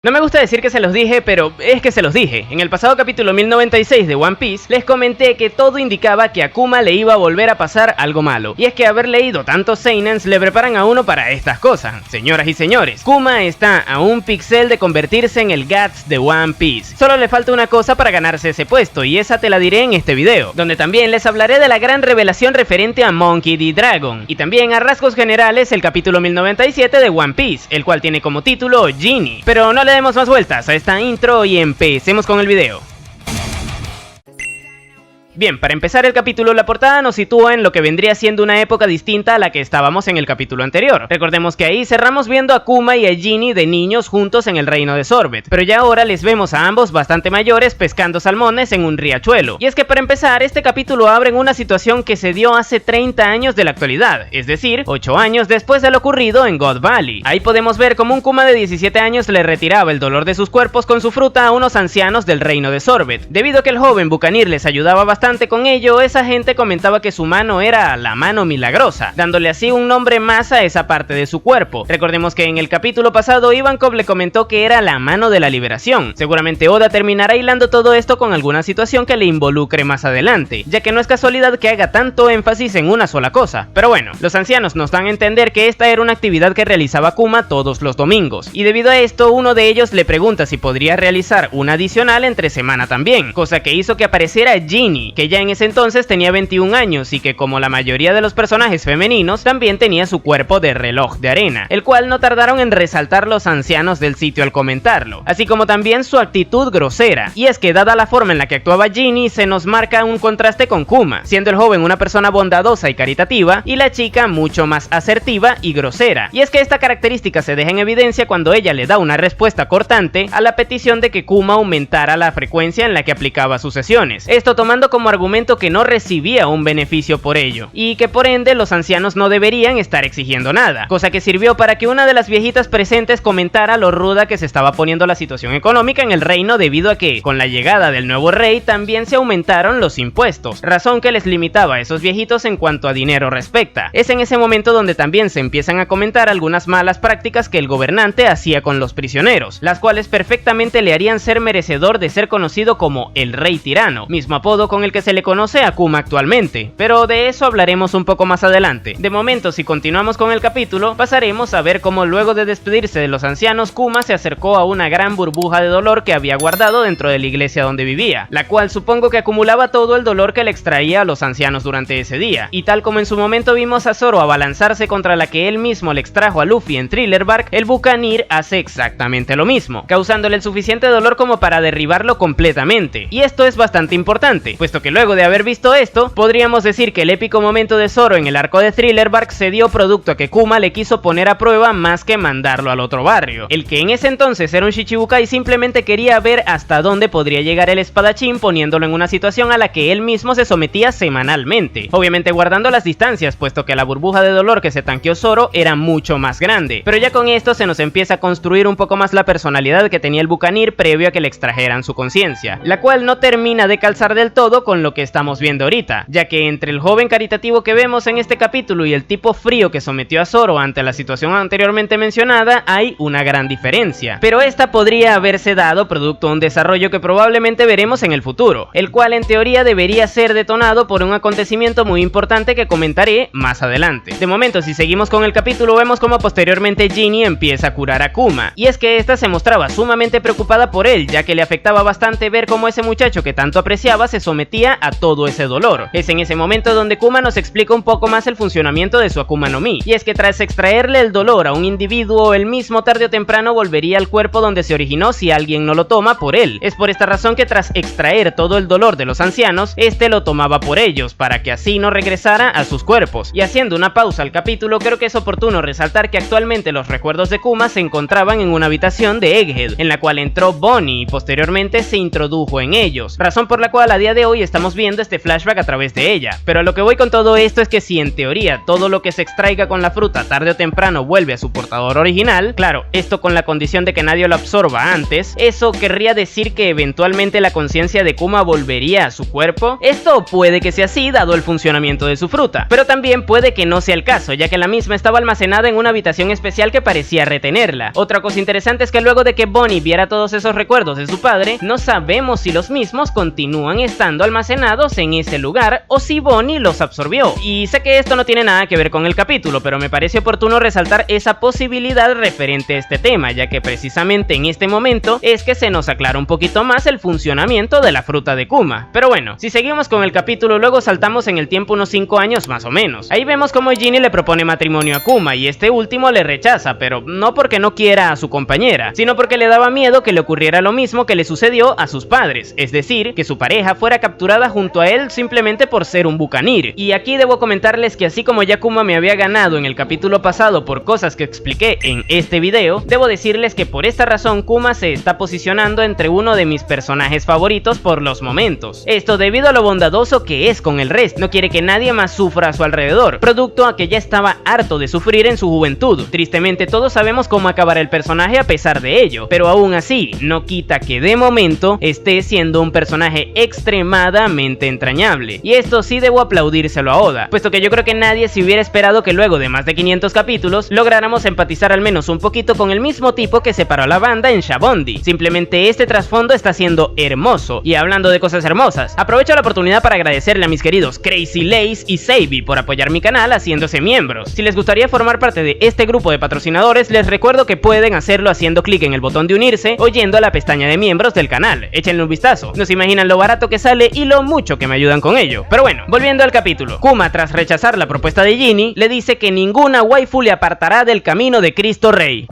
No me gusta decir que se los dije, pero es que se los dije. En el pasado capítulo 1096 de One Piece, les comenté que todo indicaba que a Kuma le iba a volver a pasar algo malo. Y es que haber leído tantos seinens le preparan a uno para estas cosas. Señoras y señores, Kuma está a un pixel de convertirse en el Guts de One Piece. Solo le falta una cosa para ganarse ese puesto, y esa te la diré en este video, donde también les hablaré de la gran revelación referente a Monkey D. Dragon, y también a rasgos generales el capítulo 1097 de One Piece, el cual tiene como título Genie. Pero no le demos más vueltas a esta intro y empecemos con el video. Bien, para empezar el capítulo, la portada nos sitúa en lo que vendría siendo una época distinta a la que estábamos en el capítulo anterior. Recordemos que ahí cerramos viendo a Kuma y a Genie de niños juntos en el reino de Sorbet, pero ya ahora les vemos a ambos bastante mayores pescando salmones en un riachuelo. Y es que para empezar, este capítulo abre en una situación que se dio hace 30 años de la actualidad, es decir, 8 años después de lo ocurrido en God Valley. Ahí podemos ver cómo un Kuma de 17 años le retiraba el dolor de sus cuerpos con su fruta a unos ancianos del reino de Sorbet. Debido a que el joven Buccaneer les ayudaba bastante con ello, esa gente comentaba que su mano era la mano milagrosa, dándole así un nombre más a esa parte de su cuerpo. Recordemos que en el capítulo pasado Ivankov le comentó que era la mano de la liberación. Seguramente Oda terminará hilando todo esto con alguna situación que le involucre más adelante, ya que no es casualidad que haga tanto énfasis en una sola cosa. Pero bueno, los ancianos nos dan a entender que esta era una actividad que realizaba Kuma todos los domingos, y debido a esto uno de ellos le pregunta si podría realizar una adicional entre semana también, cosa que hizo que apareciera Genie, que ya en ese entonces tenía 21 años y que, como la mayoría de los personajes femeninos, también tenía su cuerpo de reloj de arena, el cual no tardaron en resaltar los ancianos del sitio al comentarlo, así como también su actitud grosera. Y es que, dada la forma en la que actuaba Genie, se nos marca un contraste con Kuma, siendo el joven una persona bondadosa y caritativa y la chica mucho más asertiva y grosera. Y es que esta característica se deja en evidencia cuando ella le da una respuesta cortante a la petición de que Kuma aumentara la frecuencia en la que aplicaba sus sesiones, esto tomando como argumento que no recibía un beneficio por ello, y que por ende los ancianos no deberían estar exigiendo nada, cosa que sirvió para que una de las viejitas presentes comentara lo ruda que se estaba poniendo la situación económica en el reino, debido a que, con la llegada del nuevo rey, también se aumentaron los impuestos, razón que les limitaba a esos viejitos en cuanto a dinero respecta. Es en ese momento donde también se empiezan a comentar algunas malas prácticas que el gobernante hacía con los prisioneros, las cuales perfectamente le harían ser merecedor de ser conocido como el Rey Tirano, mismo apodo con el que se le conoce a Kuma actualmente, pero de eso hablaremos un poco más adelante. De momento, si continuamos con el capítulo, pasaremos a ver cómo luego de despedirse de los ancianos, Kuma se acercó a una gran burbuja de dolor que había guardado dentro de la iglesia donde vivía, la cual supongo que acumulaba todo el dolor que le extraía a los ancianos durante ese día, y tal como en su momento vimos a Zoro abalanzarse contra la que él mismo le extrajo a Luffy en Thriller Bark, el Buccaneer hace exactamente lo mismo, causándole el suficiente dolor como para derribarlo completamente. Y esto es bastante importante, puesto que luego de haber visto esto, podríamos decir que el épico momento de Zoro en el arco de Thriller Bark se dio producto a que Kuma le quiso poner a prueba más que mandarlo al otro barrio. El que en ese entonces era un Shichibukai simplemente quería ver hasta dónde podría llegar el espadachín, poniéndolo en una situación a la que él mismo se sometía semanalmente, obviamente guardando las distancias, puesto que la burbuja de dolor que se tanqueó Zoro era mucho más grande. Pero ya con esto se nos empieza a construir un poco más la personalidad que tenía el Buccaneer previo a que le extrajeran su conciencia, la cual no termina de calzar del todo con lo que estamos viendo ahorita, ya que entre el joven caritativo que vemos en este capítulo y el tipo frío que sometió a Zoro ante la situación anteriormente mencionada, hay una gran diferencia, pero esta podría haberse dado producto de un desarrollo que probablemente veremos en el futuro, el cual en teoría debería ser detonado por un acontecimiento muy importante que comentaré más adelante. De momento, si seguimos con el capítulo, vemos como posteriormente Genie empieza a curar a Kuma, y es que esta se mostraba sumamente preocupada por él, ya que le afectaba bastante ver cómo ese muchacho que tanto apreciaba se sometía a todo ese dolor. Es en ese momento donde Kuma nos explica un poco más el funcionamiento de su Akuma no Mi, y es que tras extraerle el dolor a un individuo, el mismo tarde o temprano volvería al cuerpo donde se originó si alguien no lo toma por él. Es por esta razón que tras extraer todo el dolor de los ancianos, este lo tomaba por ellos, para que así no regresara a sus cuerpos. Y haciendo una pausa al capítulo, creo que es oportuno resaltar que actualmente los recuerdos de Kuma se encontraban en una habitación de Egghead, en la cual entró Bonnie y posteriormente se introdujo en ellos, razón por la cual a día de hoy estamos viendo este flashback a través de ella. Pero a lo que voy con todo esto es que si en teoría todo lo que se extraiga con la fruta tarde o temprano vuelve a su portador original, claro, esto con la condición de que nadie lo absorba antes, eso querría decir que eventualmente la conciencia de Kuma volvería a su cuerpo. Esto puede que sea así dado el funcionamiento de su fruta, pero también puede que no sea el caso, ya que la misma estaba almacenada en una habitación especial que parecía retenerla. Otra cosa interesante es que luego de que Bonnie viera todos esos recuerdos de su padre, no sabemos si los mismos continúan estando almacenados en ese lugar o si Bonnie los absorbió. Y sé que esto no tiene nada que ver con el capítulo, pero me parece oportuno resaltar esa posibilidad referente a este tema, ya que precisamente en este momento es que se nos aclara un poquito más el funcionamiento de la fruta de Kuma. Pero bueno, si seguimos con el capítulo, luego saltamos en el tiempo unos 5 años más o menos. Ahí vemos como Ginny le propone matrimonio a Kuma y este último le rechaza, pero no porque no quiera a su compañera, sino porque le daba miedo que le ocurriera lo mismo que le sucedió a sus padres, es decir, que su pareja fuera capturada junto a él simplemente por ser un bucanir. Y aquí debo comentarles que así como ya Kuma me había ganado en el capítulo pasado por cosas que expliqué en este video, debo decirles que por esta razón Kuma se está posicionando entre uno de mis personajes favoritos por los momentos. Esto debido a lo bondadoso que es con el resto, no quiere que nadie más sufra a su alrededor, producto a que ya estaba harto de sufrir en su juventud. Tristemente todos sabemos cómo acabará el personaje a pesar de ello, pero aún así no quita que de momento esté siendo un personaje extremadamente entrañable, y esto sí debo aplaudírselo a Oda, puesto que yo creo que nadie se hubiera esperado que luego de más de 500 capítulos lográramos empatizar al menos un poquito con el mismo tipo que separó a la banda en Shabondi. Simplemente este trasfondo está siendo hermoso. Y hablando de cosas hermosas, aprovecho la oportunidad para agradecerle a mis queridos Crazy Lace y Seibi por apoyar mi canal haciéndose miembros. Si les gustaría formar parte de este grupo de patrocinadores, les recuerdo que pueden hacerlo haciendo clic en el botón de unirse o yendo a la pestaña de miembros del canal. Échenle un vistazo, no se imaginan lo barato que sale y lo mucho que me ayudan con ello. Pero bueno, volviendo al capítulo, Kuma, tras rechazar la propuesta de Ginny, le dice que ninguna waifu le apartará del camino de Cristo Rey.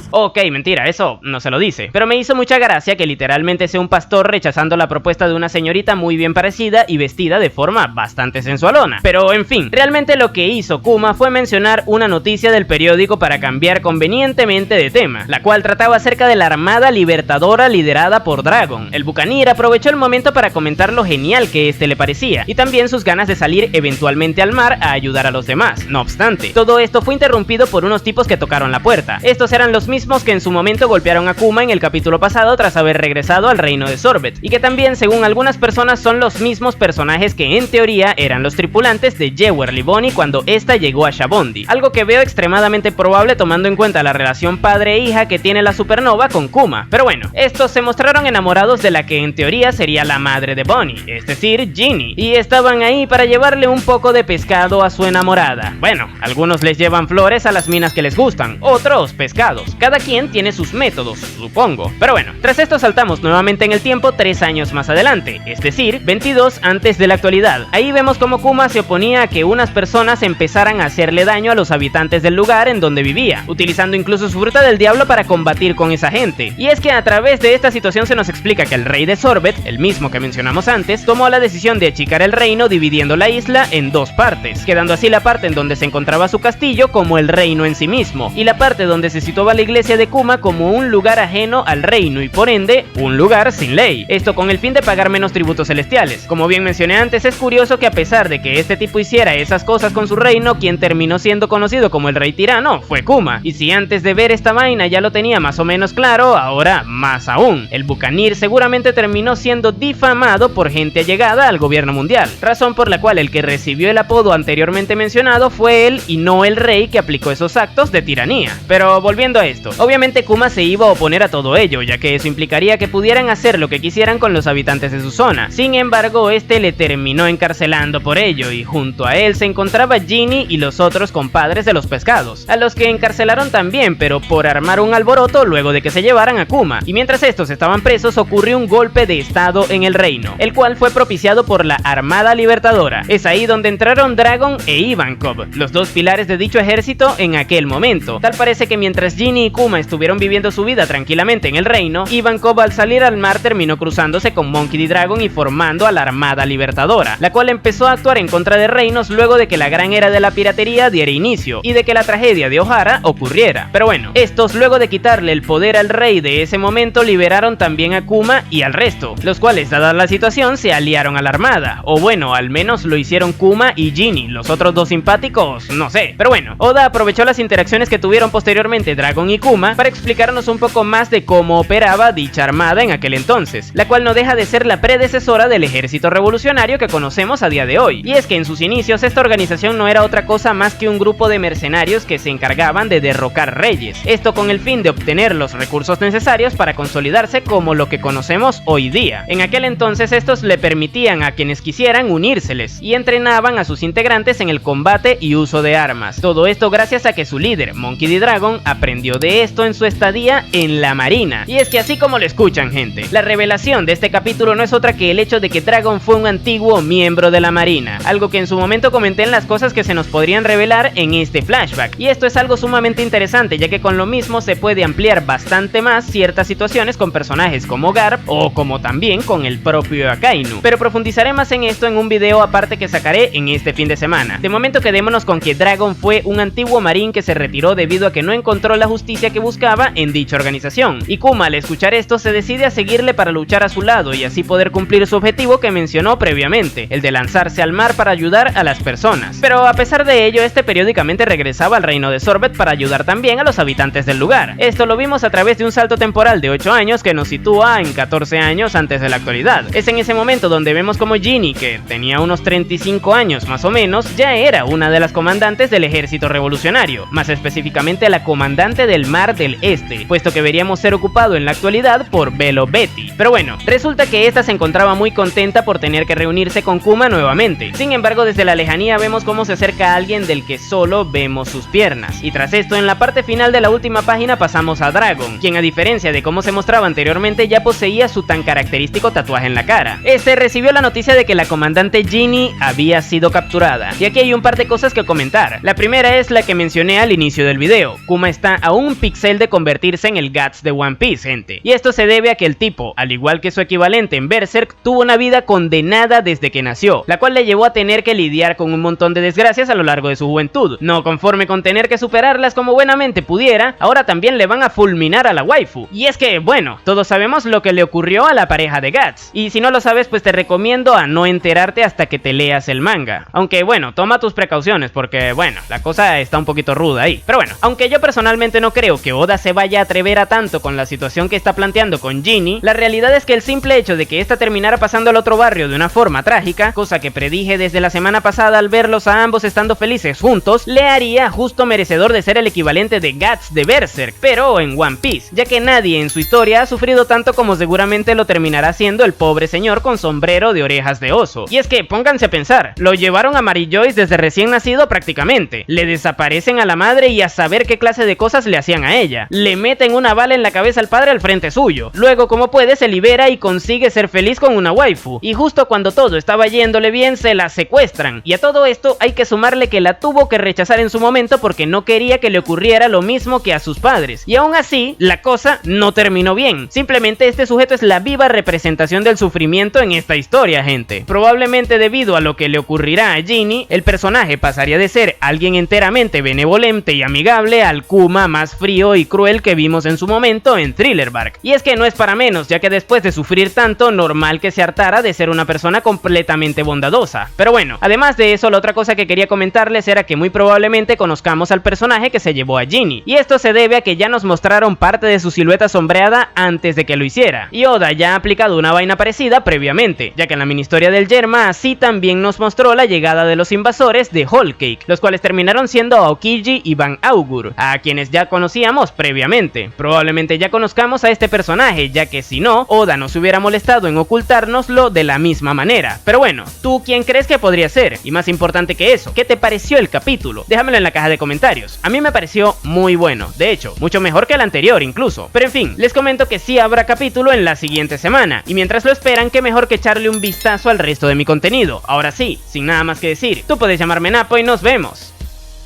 Ok, mentira, eso no se lo dice, pero me hizo mucha gracia que literalmente sea un pastor rechazando la propuesta de una señorita muy bien parecida y vestida de forma bastante sensualona. Pero en fin, realmente lo que hizo Kuma fue mencionar una noticia del periódico para cambiar convenientemente de tema, la cual trataba acerca de la Armada Libertadora liderada por Dragon. El bucanir aprovechó el momento para comentar lo genial que este le parecía, y también sus ganas de salir eventualmente al mar a ayudar a los demás. No obstante, todo esto fue interrumpido por unos tipos que tocaron la puerta. Estos eran los mismos que en su momento golpearon a Kuma en el capítulo pasado tras haber regresado al reino de Sorbet, y que también según algunas personas son los mismos personajes que en teoría eran los tripulantes de Yewerly Bonnie cuando esta llegó a Shabondi, algo que veo extremadamente probable tomando en cuenta la relación padre-hija que tiene la supernova con Kuma. Pero bueno, estos se mostraron enamorados de la que en teoría sería la madre de Bonnie, es decir, Ginny, y estaban ahí para llevarle un poco de pescado a su enamorada. Bueno, algunos les llevan flores a las minas que les gustan, otros pescados. Cada quien tiene sus métodos, supongo. Pero bueno, tras esto saltamos nuevamente en el tiempo 3 años más adelante, es decir, 22 antes de la actualidad. Ahí vemos como Kuma se oponía a que unas personas empezaran a hacerle daño a los habitantes del lugar en donde vivía, utilizando incluso su fruta del diablo para combatir con esa gente. Y es que a través de esta situación se nos explica que el rey de Sorbet, el mismo que mencionamos antes, tomó la decisión de achicar el reino dividiendo la isla en 2 partes, quedando así la parte en donde se encontraba su castillo como el reino en sí mismo, y la parte donde se situaba la iglesia de Kuma como un lugar ajeno al reino y por ende un lugar sin ley, esto con el fin de pagar menos tributos celestiales. Como bien mencioné antes, es curioso que a pesar de que este tipo hiciera esas cosas con su reino, quien terminó siendo conocido como el rey tirano fue Kuma, y si antes de ver esta vaina ya lo tenía más o menos claro, ahora más aún. El bucanir seguramente terminó siendo difamado por gente allegada al gobierno mundial, razón por la cual el que recibió el apodo anteriormente mencionado fue él y no el rey que aplicó esos actos de tiranía. Pero volviendo a esto, obviamente Kuma se iba a oponer a todo ello, ya que eso implicaría que pudieran hacer lo que quisieran con los habitantes de su zona. Sin embargo, este le terminó encarcelando por ello, y junto a él se encontraba Ginny y los otros compadres de los pescados, a los que encarcelaron también, pero por armar un alboroto luego de que se llevaran a Kuma. Y mientras estos estaban presos, ocurrió un golpe de estado en el reino, el cual fue propiciado por la Armada Libertadora. Es ahí donde entraron Dragon e Ivankov, los 2 pilares de dicho ejército en aquel momento. Tal parece que mientras Ginny y Kuma estuvieron viviendo su vida tranquilamente en el reino, Ivankov al salir al mar terminó cruzándose con Monkey D. Dragon y formando a la Armada Libertadora, la cual empezó a actuar en contra de reinos luego de que la gran era de la piratería diera inicio y de que la tragedia de Ohara ocurriera. Pero bueno, estos luego de quitarle el poder al rey de ese momento liberaron también a Kuma y al resto, los cuales dada la situación se aliaron a la Armada, o bueno, al menos lo hicieron Kuma y Ginny, los otros dos simpáticos, no sé. Pero bueno, Oda aprovechó las interacciones que tuvieron posteriormente Dragon y Kuma para explicarnos un poco más de cómo operaba dicha armada en aquel entonces, la cual no deja de ser la predecesora del ejército revolucionario que conocemos a día de hoy. Y es que en sus inicios esta organización no era otra cosa más que un grupo de mercenarios que se encargaban de derrocar reyes, esto con el fin de obtener los recursos necesarios para consolidarse como lo que conocemos hoy día. En aquel entonces estos le permitían a quienes quisieran unírseles y entrenaban a sus integrantes en el combate y uso de armas. Todo esto gracias a que su líder, Monkey D. Dragon, aprendió de esto en su estadía en la marina. Y es que así como lo escuchan, gente, la revelación de este capítulo no es otra que el hecho de que Dragon fue un antiguo miembro de la marina, algo que en su momento comenté en las cosas que se nos podrían revelar en este flashback. Y esto es algo sumamente interesante, ya que con lo mismo se puede ampliar bastante más ciertas situaciones con personajes como Garp o como también con el propio Akainu. Pero profundizaré más en esto en un video aparte que sacaré en este fin de semana. De momento quedémonos con que Dragon fue un antiguo marín que se retiró debido a que no encontró la justicia que buscaba en dicha organización, y Kuma al escuchar esto se decide a seguirle para luchar a su lado y así poder cumplir su objetivo que mencionó previamente, el de lanzarse al mar para ayudar a las personas. Pero a pesar de ello, este periódicamente regresaba al reino de Sorbet para ayudar también a los habitantes del lugar. Esto lo vimos a través de un salto temporal de 8 años que nos sitúa en 14 años antes de la actualidad. Es en ese momento donde vemos como Ginny, que tenía unos 35 años más o menos, ya era una de las comandantes del ejército revolucionario, más específicamente la comandante del Mar del Este, puesto que veríamos ser ocupado en la actualidad por Belo Betty. Pero bueno, resulta que esta se encontraba muy contenta por tener que reunirse con Kuma nuevamente. Sin embargo, desde la lejanía vemos cómo se acerca a alguien del que solo vemos sus piernas. Y tras esto, en la parte final de la última página pasamos a Dragon, quien a diferencia de cómo se mostraba anteriormente ya poseía su tan característico tatuaje en la cara. Este recibió la noticia de que la comandante Ginny había sido capturada. Y aquí hay un par de cosas que comentar. La primera es la que mencioné al inicio del video. Kuma está a un pixel de convertirse en el Guts de One Piece, gente. Y esto se debe a que el tipo, al igual que su equivalente en Berserk, tuvo una vida condenada desde que nació, la cual le llevó a tener que lidiar con un montón de desgracias a lo largo de su juventud. No conforme con tener que superarlas como buenamente pudiera, ahora también le van a fulminar a la waifu. Y es que, bueno, todos sabemos lo que le ocurrió a la pareja de Guts, y si no lo sabes, pues te recomiendo a no enterarte hasta que te leas el manga. Aunque bueno, toma tus precauciones porque bueno, la cosa está un poquito ruda ahí. Pero bueno, aunque yo personalmente no creo que Oda se vaya a atrever a tanto con la situación que está planteando con Ginny, la realidad es que el simple hecho de que esta terminara pasando al otro barrio de una forma trágica, cosa que predije desde la semana pasada al verlos a ambos estando felices juntos, le haría justo merecedor de ser el equivalente de Guts de Berserk, pero en One Piece, ya que nadie en su historia ha sufrido tanto como seguramente lo terminará siendo el pobre señor con sombrero de orejas de oso. Y es que pónganse a pensar, lo llevaron a Mary Joyce desde recién nacido prácticamente, le desaparecen a la madre y a saber qué clase de cosas le hacían a ella, le meten una bala en la cabeza al padre al frente suyo, luego como puede se libera y consigue ser feliz con una waifu, y justo cuando todo estaba yéndole bien se la secuestran, y a todo esto hay que sumarle que la tuvo que rechazar en su momento porque no quería que le ocurriera lo mismo que a sus padres, y aún así la cosa no terminó bien. Simplemente este sujeto es la viva representación del sufrimiento en esta historia, gente. Probablemente debido a lo que le ocurrirá a Ginny, el personaje pasaría de ser alguien enteramente benevolente y amigable al Kuma más frío y cruel que vimos en su momento en Thriller Bark. Y es que no es para menos, ya que después de sufrir tanto, normal que se hartara de ser una persona completamente bondadosa. Pero bueno, además de eso, la otra cosa que quería comentarles era que muy probablemente conozcamos al personaje que se llevó a Ginny, y esto se debe a que ya nos mostraron parte de su silueta sombreada antes de que lo hiciera, y Oda ya ha aplicado una vaina parecida previamente, ya que en la mini historia del Yerma así también nos mostró la llegada de los invasores de Whole Cake, los cuales terminaron siendo Aokiji y Van Augur, a quienes ya conocíamos previamente. Probablemente ya conozcamos a este personaje, ya que si no, Oda no se hubiera molestado en ocultárnoslo de la misma manera. Pero bueno, ¿tú quién crees que podría ser? Y más importante que eso, ¿qué te pareció el capítulo? Déjamelo en la caja de comentarios. A mí me pareció muy bueno, de hecho, mucho mejor que el anterior incluso. Pero en fin, les comento que sí habrá capítulo en la siguiente semana, y mientras lo esperan, qué mejor que echarle un vistazo al resto de mi contenido. Ahora sí, sin nada más que decir, tú puedes llamarme Napo y nos vemos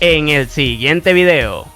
en el siguiente video.